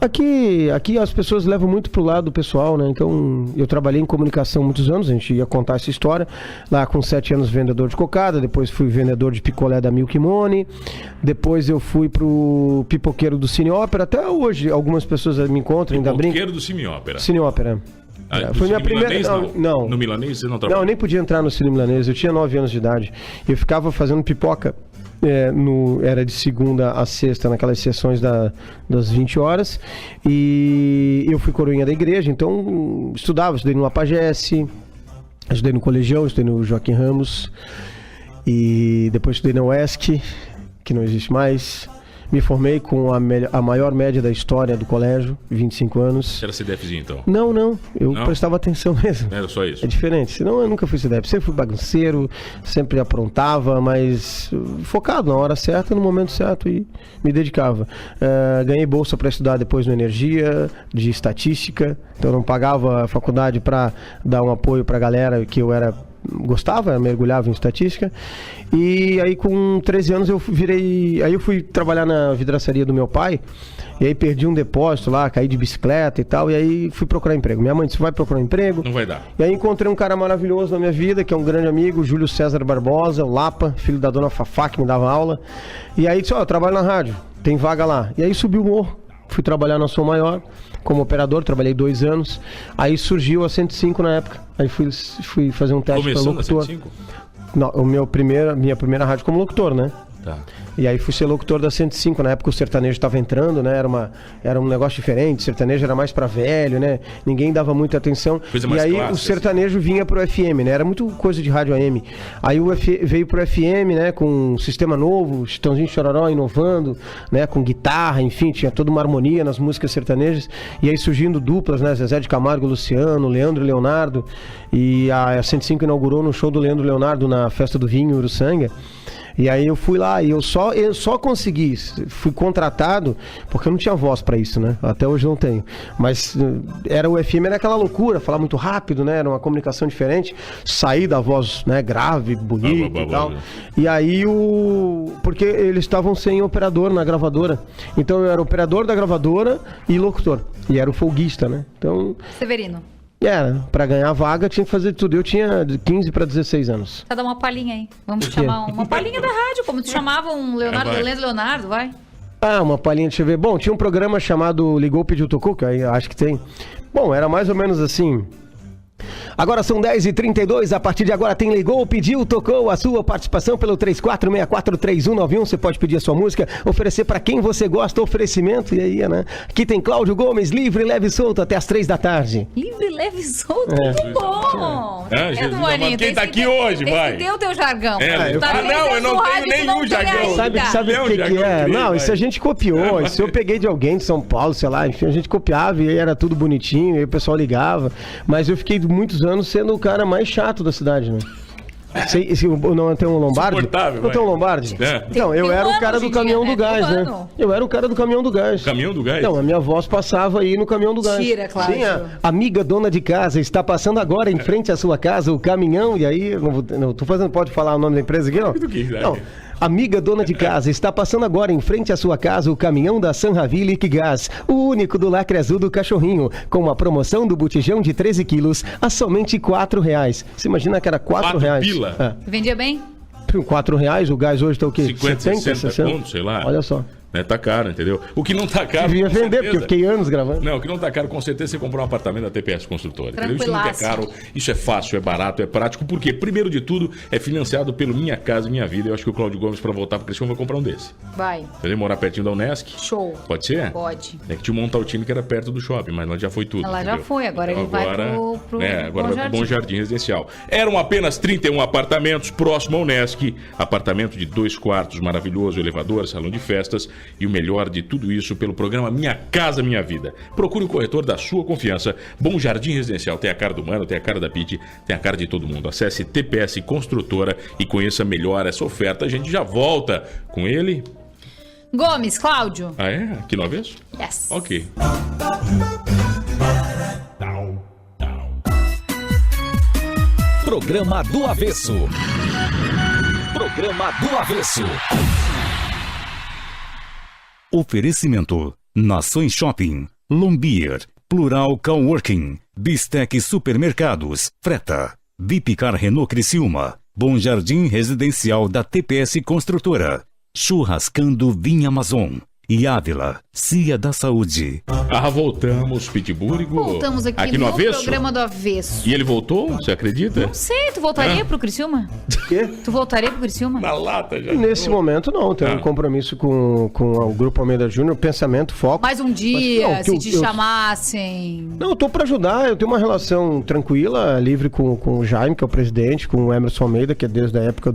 Aqui as pessoas levam muito pro lado pessoal, né? Então, eu trabalhei em comunicação há muitos anos, a gente ia contar essa história. Lá com 7 anos vendedor de cocada, depois fui vendedor de picolé da Milk Money, depois eu fui pro pipoqueiro do Cine Ópera. Até hoje, algumas pessoas me encontram, ainda brincam.
Pipoqueiro do Cine Ópera.
Cine Ópera. Foi minha primeira.
Milanês,
não.
No Milanês você não trabalhou?
Não, eu nem podia entrar no Cine Milanês, eu tinha 9 anos de idade. Eu ficava fazendo pipoca. Era de segunda a sexta, naquelas sessões das 20 horas. E eu fui coroinha da igreja, então estudei no Lapagesse, estudei no Colegião, estudei no Joaquim Ramos. E depois estudei na UESC, que não existe mais. Me formei com a maior média da história do colégio, 25 anos.
Você era CDFzinho, então?
Não. Eu prestava atenção mesmo.
Era só isso?
É diferente. Senão eu nunca fui CDF. Sempre fui bagunceiro, sempre aprontava, mas focado na hora certa, no momento certo e me dedicava. Ganhei bolsa para estudar depois no Energia, de estatística. Então eu não pagava a faculdade para dar um apoio para a galera que eu gostava, mergulhava em estatística. E aí com 13 anos eu fui trabalhar na vidraçaria do meu pai. E aí perdi um depósito lá, caí de bicicleta e tal. E aí fui procurar emprego. Minha mãe disse, vai procurar emprego?
Não vai dar.
E aí encontrei um cara maravilhoso na minha vida, que é um grande amigo, Júlio César Barbosa, o Lapa, filho da dona Fafá, que me dava aula. E aí disse, eu trabalho na rádio, tem vaga lá. E aí subi o morro, fui trabalhar na Som Maior como operador, trabalhei 2 anos. Aí surgiu a 105 na época. Aí fui fazer um teste para locutor.
Começou na 105?
Não, minha primeira rádio como locutor, né?
Tá.
E aí fui ser locutor da 105, na época o sertanejo estava entrando, né? Era um negócio diferente, o sertanejo era mais pra velho, né? Ninguém dava muita atenção.
Coisa mais
e aí
clássica,
o sertanejo vinha pro FM, né? Era muito coisa de rádio AM. Aí veio pro FM, né? Com um sistema novo, Chitãozinho Chororó inovando, né? Com guitarra, enfim, tinha toda uma harmonia nas músicas sertanejas. E aí surgindo duplas, né? Zezé de Camargo, Luciano, Leandro e Leonardo. E a 105 inaugurou no show do Leandro e Leonardo na Festa do Vinho, Uruçanga. E aí eu fui lá e eu só consegui, fui contratado, porque eu não tinha voz pra isso, né? Até hoje não tenho. Mas o FM era aquela loucura, falar muito rápido, né? Era uma comunicação diferente. Saí da voz, né, grave, bonita e tal. E aí porque eles estavam sem operador na gravadora. Então eu era operador da gravadora e locutor. E era o folguista, né? Então...
Severino.
Pra ganhar a vaga tinha que fazer tudo. Eu tinha de 15 para 16 anos.
Tá, dá uma palhinha aí. Vamos chamar uma palhinha da rádio, como tu chamava um Leonardo, vai.
Uma palhinha, deixa eu ver. Bom, tinha um programa chamado Ligou, Pediu, Tocou, que aí acho que tem. Bom, era mais ou menos assim... Agora são 10h32, a partir de agora tem Ligou, Pediu, Tocou, a sua participação pelo 34643191. Você pode pedir a sua música, oferecer pra quem você gosta, oferecimento, e aí, né? Aqui tem Cláudio Gomes, livre, leve e solto, até as 3 da tarde.
Livre, leve e solto, muito bom.
Quem tá aqui hoje, vai.
Esse deu o teu jargão.
Eu não tenho nenhum jargão.
Sabe o que é? Não, isso a gente copiou, isso eu peguei de alguém de São Paulo, sei lá, enfim, a gente copiava e aí era tudo bonitinho, e aí o pessoal ligava, mas eu fiquei muitos anos sendo o cara mais chato da cidade, né? Não tem um Lombardi? Não tem um Lombardi? Então, eu era o cara do caminhão do gás, né? Eu era o cara do caminhão do gás.
Caminhão do gás?
Não, a minha voz passava aí no caminhão do gás.
Tira, claro.
Sim, a amiga dona de casa está passando agora em frente à sua casa o caminhão, e aí, não tô fazendo, pode falar o nome da empresa aqui, não? Não. Amiga dona de casa, está passando agora em frente à sua casa o caminhão da Sanraville Liquigás, o único do lacre azul do cachorrinho, com uma promoção do botijão de 13 quilos a somente R$4. Você imagina que era R$4?
Pila?
Vendia bem?
R$4, o gás hoje está o quê?
50, 60 pontos, sei lá.
Olha só.
né? Tá caro, entendeu? O que não tá caro...
Devia
com
vender,
certeza-
porque eu fiquei anos gravando.
Não, o que não tá caro, com certeza, você comprar um apartamento da TPS Construtora. Entendeu? Isso não é
Tranquilaço.
caro, isso é fácil, é barato, é prático. Por quê? Primeiro de tudo, é financiado pelo Minha Casa Minha Vida. Eu acho que o Cláudio Gomes, pra voltar pro Criciúma, vai comprar um desse.
Vai.
Entendeu? Morar pertinho da Unesc.
Show.
Pode ser?
Pode.
É que tinha um Montaltino que era perto do shopping, mas lá já foi tudo.
Ela já
entendeu?
foi, agora ele vai pro
agora
Bom
vai pro Bom
Jardim.
Jardim Residencial. Eram apenas 31 apartamentos próximo ao Unesc. Apartamento de 2 quartos, maravilhoso, elevador, salão de festas e o melhor de tudo isso pelo programa Minha Casa Minha Vida. Procure o corretor da sua confiança. Bom Jardim Residencial tem a cara do Mano, tem a cara da Pete, tem a cara de todo mundo. Acesse TPS Construtora e conheça melhor essa oferta. A gente já volta com ele.
Gomes, Cláudio.
Ah, é? Aqui no avesso?
Yes.
Ok.
Programa do Avesso. Programa do Avesso.
Oferecimento: Nações Shopping, Lombier, Plural Coworking, Bistec Supermercados, Freta, Vipcar Renault Criciúma, Bom Jardim Residencial da TPS Construtora, Churrascando Vinha Amazon e Ávila, Cia da Saúde.
Ah, voltamos, Pitburigo.
Voltamos aqui
no
no
avesso?
programa do Avesso.
E ele voltou? Você acredita?
Não sei, tu voltaria pro Criciúma?
Quê?
Tu voltaria pro Criciúma?
Na lata já.
Nesse momento, não. Tenho um compromisso com o Grupo Almeida Júnior, pensamento, foco.
Mais um dia,
Mas, não,
se te chamassem.
Não, eu tô pra ajudar, eu tenho uma relação tranquila, livre com o Jaime, que é o presidente, com o Emerson Almeida, que é desde a época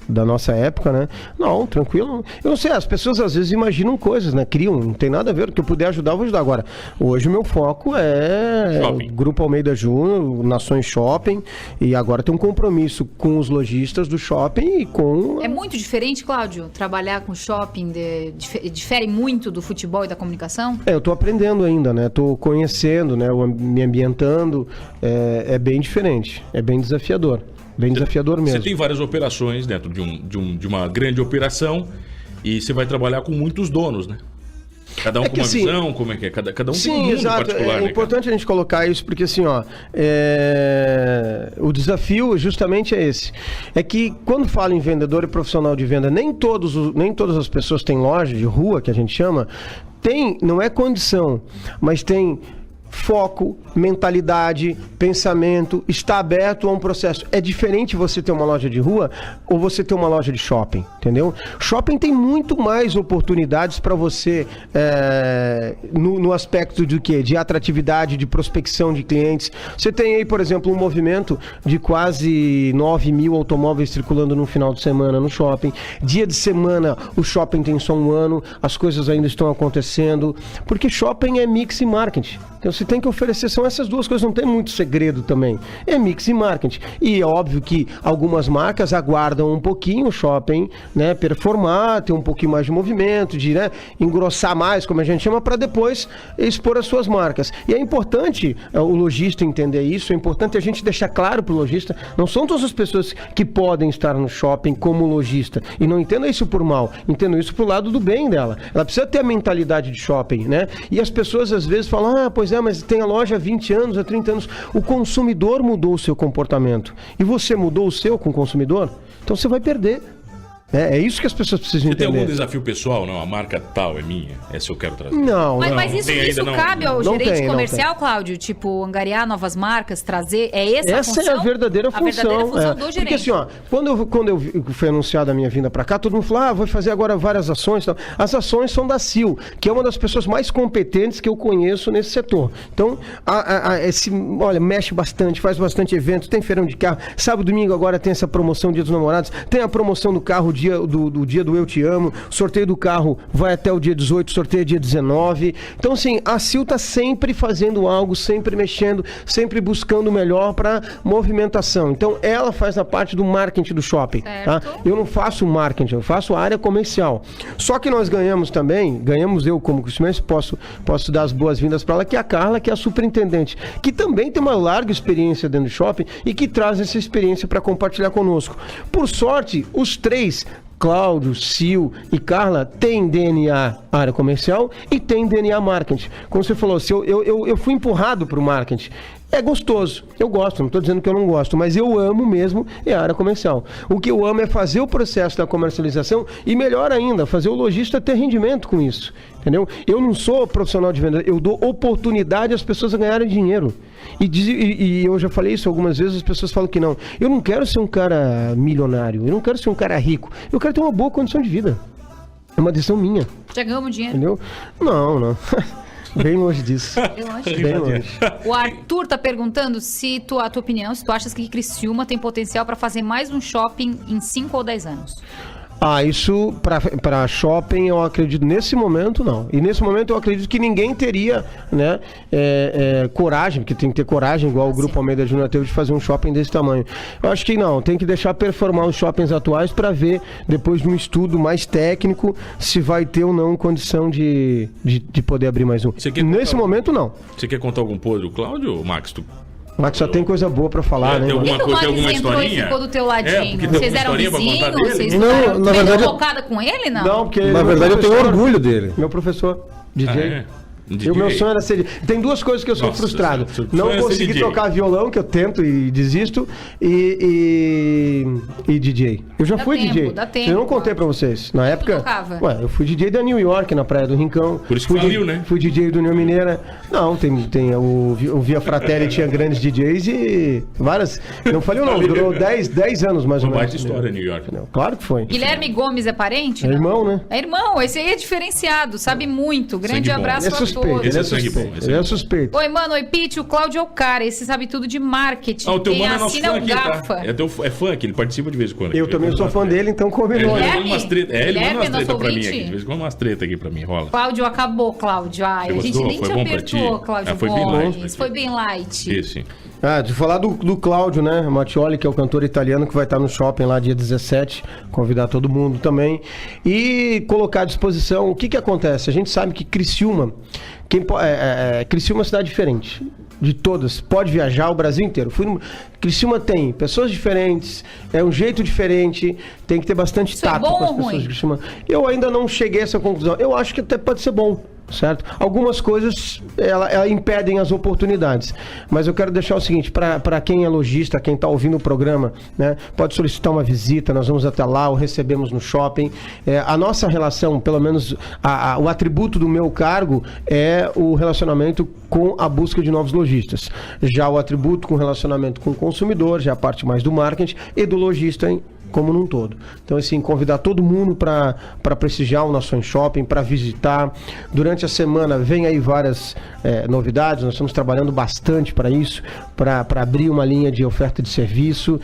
da nossa época, né? Não, tranquilo. Eu não sei, as pessoas às vezes imaginam coisas, né? Criam, não tem nada a ver, o que eu puder ajudar, eu vou ajudar. Agora, hoje o meu foco é
Shopping.
o Grupo Almeida Júnior, Nações Shopping, e agora tem um compromisso com os lojistas do shopping e com...
É muito diferente, Cláudio, trabalhar com shopping, difere muito do futebol e da comunicação?
Eu tô aprendendo ainda, né? Tô conhecendo, né? Me ambientando, é bem diferente, é bem desafiador. Bem desafiador mesmo.
Você tem várias operações dentro de uma grande operação e você vai trabalhar com muitos donos, né? Cada um
É
com
que,
uma
assim,
visão, como é que é? Cada um tem um
Sim,
mundo
exato.
particular,
É
né,
importante a gente colocar isso porque assim, ó, o desafio justamente é esse. É que quando fala em vendedor e profissional de venda, nem todas as pessoas têm loja de rua, que a gente chama, não é condição, mas tem foco, mentalidade, pensamento, está aberto a um processo. É diferente você ter uma loja de rua ou você ter uma loja de shopping, entendeu? Shopping tem muito mais oportunidades para você no aspecto de quê? De atratividade, de prospecção de clientes. Você tem aí, por exemplo, um movimento de quase 9 mil automóveis circulando no final de semana no shopping. Dia de semana, o shopping tem só um ano, as coisas ainda estão acontecendo, porque shopping é mix e marketing. Então você tem que oferecer, são essas duas coisas, não tem muito segredo também. É mix e marketing. E é óbvio que algumas marcas aguardam um pouquinho o shopping, né, performar, ter um pouquinho mais de movimento, de, né, engrossar mais, como a gente chama, para depois expor as suas marcas. E é importante o lojista entender isso, é importante a gente deixar claro para o lojista, não são todas as pessoas que podem estar no shopping como lojista. E não entenda isso por mal, entenda isso pro lado do bem dela. Ela precisa ter a mentalidade de shopping, né? E as pessoas às vezes falam, pois é, mas tem a loja há 20 anos, há 30 anos. O consumidor mudou o seu comportamento. E você mudou o seu com o consumidor? Então você vai perder. É isso que as pessoas precisam
Você tem
entender.
algum desafio pessoal? Não, a marca tal é minha. Essa eu quero trazer.
Não,
Mas
Tem
isso
ainda não.
cabe ao
Não
gerente
tem, não
comercial, Cláudio? Tipo, angariar novas marcas, trazer... É essa a função?
É a verdadeira função.
A verdadeira função do
Porque
gerente.
assim, ó, quando eu fui anunciada a minha vinda pra cá, todo mundo falou, vou fazer agora várias ações. Tal. As ações são da Sil, que é uma das pessoas mais competentes que eu conheço nesse setor. Então, olha, mexe bastante, faz bastante evento, tem feirão de carro. Sábado e domingo agora tem essa promoção Dia dos Namorados, tem a promoção do carro do dia do Eu Te Amo, sorteio do carro vai até o dia 18, sorteio dia 19. Então, assim, a Sil tá sempre fazendo algo, sempre mexendo, sempre buscando o melhor para movimentação. Então, ela faz a parte do marketing do shopping, tá? Eu não faço marketing, eu faço a área comercial. Só que nós ganhamos eu como costumeiro, posso dar as boas-vindas para ela, que é a Carla, que é a superintendente, que também tem uma larga experiência dentro do shopping e que traz essa experiência para compartilhar conosco. Por sorte, os três, Cláudio, Sil e Carla, tem DNA área comercial e tem DNA marketing. Como você falou, eu fui empurrado para o marketing. É gostoso, eu gosto, não estou dizendo que eu não gosto, mas eu amo mesmo é a área comercial. O que eu amo é fazer o processo da comercialização e, melhor ainda, fazer o lojista ter rendimento com isso, entendeu? Eu não sou profissional de venda, eu dou oportunidade às pessoas a ganharem dinheiro. E eu já falei isso algumas vezes, as pessoas falam que não. Eu não quero ser um cara milionário, eu não quero ser um cara rico, eu quero ter uma boa condição de vida. É uma decisão minha.
Já ganhamos dinheiro?
Entendeu? Não. Bem longe disso. Bem longe.
O Arthur tá perguntando se a tua opinião, se tu achas que Criciúma tem potencial para fazer mais um shopping em 5 ou 10 anos.
Isso para shopping eu acredito nesse momento não. E nesse momento eu acredito que ninguém teria, né, coragem, porque tem que ter coragem, igual o Grupo Almeida Júnior teve, de fazer um shopping desse tamanho. Eu acho que não, tem que deixar performar os shoppings atuais para ver, depois de um estudo mais técnico, se vai ter ou não condição de poder abrir mais um. Nesse momento não.
Você quer contar algum podre, Cláudio, Max?
Mas só tem coisa boa pra falar, né?
Tem alguma coisa, tem alguma
historinha?
historinha?
Ficou do teu ladinho. Vocês eram vizinhos? Vocês
não, na verdade,
focada com ele, não?
Não, porque
na verdade eu tenho orgulho dele.
Meu professor, DJ.
DJ.
O meu sonho era ser... Tem duas coisas que eu sou frustrado. Não consegui tocar violão, que eu tento e desisto, e DJ. Eu já fui DJ.
Dá tempo.
Eu não contei pra vocês. Na época... eu fui DJ da New York, na Praia do Rincão.
Por isso que faliu, né?
Fui DJ do União Mineira. Não, tem o Via Fratelli tinha grandes DJs e várias... Não faliu não, durou 10 anos mais ou menos.
Uma baita história, New York.
Não, claro que foi.
Guilherme Gomes é parente?
É irmão, né?
É irmão, esse aí é diferenciado, sabe muito. Grande abraço a todos.
Ele é suspeito.
Oi, mano, oi, Pete, o Cláudio é o cara, esse sabe tudo de marketing.
O teu
quem
mano é nosso
assina
fã
o
aqui,
Gafa.
tá? É fã aqui, ele participa de vez em quando.
Eu também sou fã dele, então combinou.
Ele manda umas tretas. Ele manda umas tretas pra mim
ouvinte?
aqui. De vez em quando umas tretas aqui pra mim, rola.
Cláudio acabou, Cláudio. A gente nem te apertou, Cláudio Gomes. Foi bem light.
Isso.
De falar do Cláudio, né? Mattioli, que é o cantor italiano que vai estar no shopping lá dia 17, convidar todo mundo também. E colocar à disposição o que acontece. A gente sabe que Criciúma, Criciúma é uma cidade diferente de todas, pode viajar o Brasil inteiro. Criciúma tem pessoas diferentes, é um jeito diferente, tem que ter bastante tato com as pessoas de Criciúma. Eu ainda não cheguei a essa conclusão. Eu acho que até pode ser bom. Certo? Algumas coisas ela impedem as oportunidades, mas eu quero deixar o seguinte, para quem é lojista, quem está ouvindo o programa, né, pode solicitar uma visita, nós vamos até lá, o recebemos no shopping. A nossa relação, pelo menos o atributo do meu cargo é o relacionamento com a busca de novos lojistas. Já o atributo com relacionamento com o consumidor, já a parte mais do marketing e do lojista como num todo. Então, assim, convidar todo mundo para prestigiar o Nações Shopping, para visitar. Durante a semana vem aí várias novidades, nós estamos trabalhando bastante para isso, para abrir uma linha de oferta de serviço,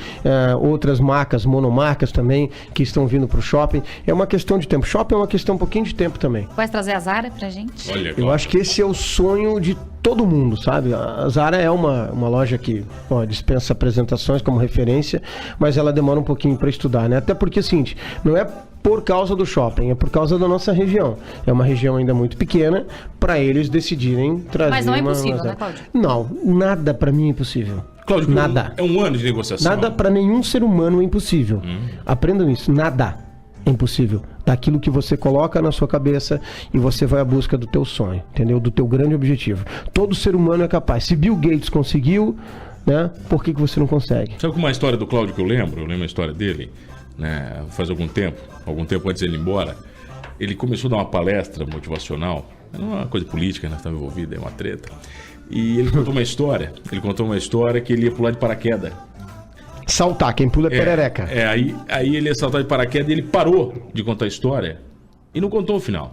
outras marcas, monomarcas também, que estão vindo para o shopping. É uma questão de tempo. Shopping é uma questão um pouquinho de tempo também.
Vai trazer a Zara pra gente?
Olha,
eu acho que esse é o sonho de todo mundo, sabe? A Zara é uma loja que dispensa apresentações como referência, mas ela demora um pouquinho para estudar, né? Até porque, seguinte, não é por causa do shopping, é por causa da nossa região. É uma região ainda muito pequena para eles decidirem trazer.
Mas não é impossível, né, Cláudio?
Não, nada para mim é impossível.
Cláudio,
nada.
É um ano de negociação.
Nada para nenhum ser humano é impossível. Aprendam isso, nada é impossível. Daquilo que você coloca na sua cabeça e você vai à busca do teu sonho, entendeu? Do teu grande objetivo. Todo ser humano é capaz. Se Bill Gates conseguiu, né? Por que você não consegue?
Sabe uma história do Cláudio que eu lembro? Eu lembro a história dele, né? Faz algum tempo antes de ele ir embora. Ele começou a dar uma palestra motivacional. Era uma coisa política, nós estávamos envolvidos, é uma treta. E ele contou uma história. Que ele ia pular de paraquedas.
Saltar, quem pula é perereca.
Aí ele ia saltar de paraquedas e ele parou de contar a história e não contou o final.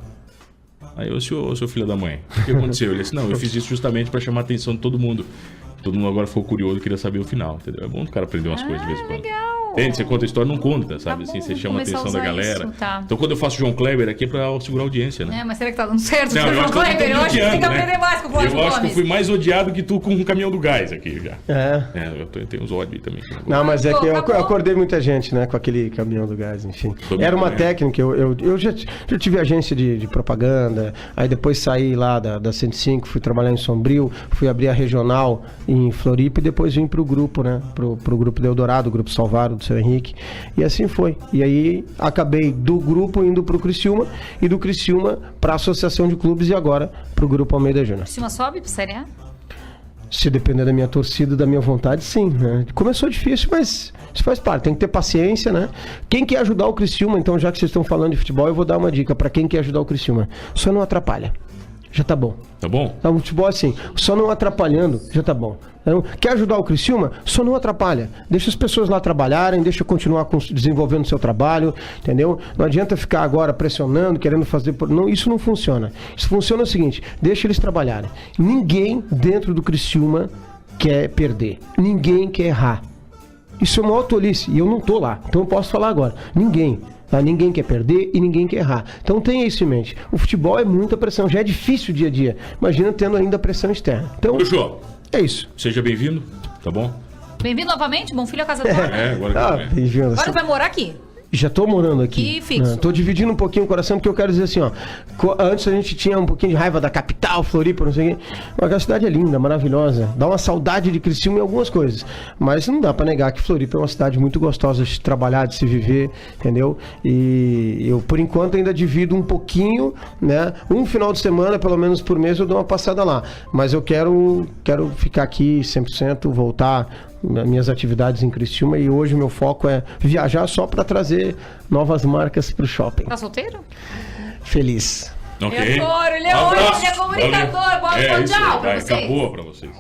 Aí eu, seu filho da mãe, o que aconteceu? Ele disse, não, eu fiz isso justamente para chamar a atenção de todo mundo. Todo mundo agora ficou curioso e queria saber o final, entendeu? É bom o cara aprender umas coisas de vez em quando.
Legal.
Entende? Você conta a história, não conta, sabe? Assim, você chama a atenção da galera.
Isso, tá.
Então quando eu faço João Kleber aqui é pra segurar a audiência, né?
Mas será que tá dando certo?
Não,
João Kleber? Eu acho que tem que aprender mais com o Cláudio Gomes.
Eu acho que eu fui mais odiado que tu com o caminhão do gás aqui já. Eu tenho uns ódios também.
Não, mas é que eu acordei muita gente, né? Com aquele caminhão do gás, enfim. Era uma técnica, eu já tive agência de propaganda, aí depois saí lá da 105, fui trabalhar em Sombrio, fui abrir a regional em Floripa e depois vim pro grupo, né? Pro grupo do Eldorado, o grupo Salvaro, do seu Henrique. E assim foi. E aí acabei do grupo indo pro Criciúma e do Criciúma pra Associação de Clubes e agora pro Grupo Almeida Júnior.
Criciúma sobe pra Série A?
Se depender da minha torcida, da minha vontade, sim, né? Começou difícil, mas isso faz parte, tem que ter paciência, né? Quem quer ajudar o Criciúma, então, já que vocês estão falando de futebol, eu vou dar uma dica para quem quer ajudar o Criciúma. Só não atrapalha. Já tá bom.
Tá bom?
O futebol assim, só não atrapalhando, já tá bom. Então, quer ajudar o Criciúma? Só não atrapalha. Deixa as pessoas lá trabalharem, deixa continuar desenvolvendo o seu trabalho, entendeu? Não adianta ficar agora pressionando, querendo fazer... Não, isso não funciona. Isso funciona o seguinte, deixa eles trabalharem. Ninguém dentro do Criciúma quer perder. Ninguém quer errar. Isso é uma autolice, e eu não tô lá, então eu posso falar agora. Ninguém. Tá? Ninguém quer perder e ninguém quer errar. Então tenha isso em mente. O futebol é muita pressão, já é difícil o dia a dia. Imagina tendo ainda pressão externa. Então,
Joshua,
é isso.
seja bem-vindo, tá bom?
Bem-vindo novamente, Bom Filho à Casa do Ar.
Agora
bem-vindo.
Agora vai morar aqui.
Já tô morando aqui.
E fixo.
Tô dividindo um pouquinho o coração, porque eu quero dizer assim, ó. Antes a gente tinha um pouquinho de raiva da capital, Floripa, não sei o quê. Mas a cidade é linda, maravilhosa. Dá uma saudade de Criciúma em algumas coisas. Mas não dá pra negar que Floripa é uma cidade muito gostosa de se trabalhar, de se viver, entendeu? E eu, por enquanto, ainda divido um pouquinho, né? Um final de semana, pelo menos por mês, eu dou uma passada lá. Mas eu quero ficar aqui 100%, voltar minhas atividades em Criciúma, e hoje o meu foco é viajar só para trazer novas marcas para o shopping.
Tá solteiro?
Feliz.
Ok.
Ele é ouro, ele é ouro, ele é comunicador. Boa
É
mundial
isso,
pra
vai,
vocês.
acabou pra vocês.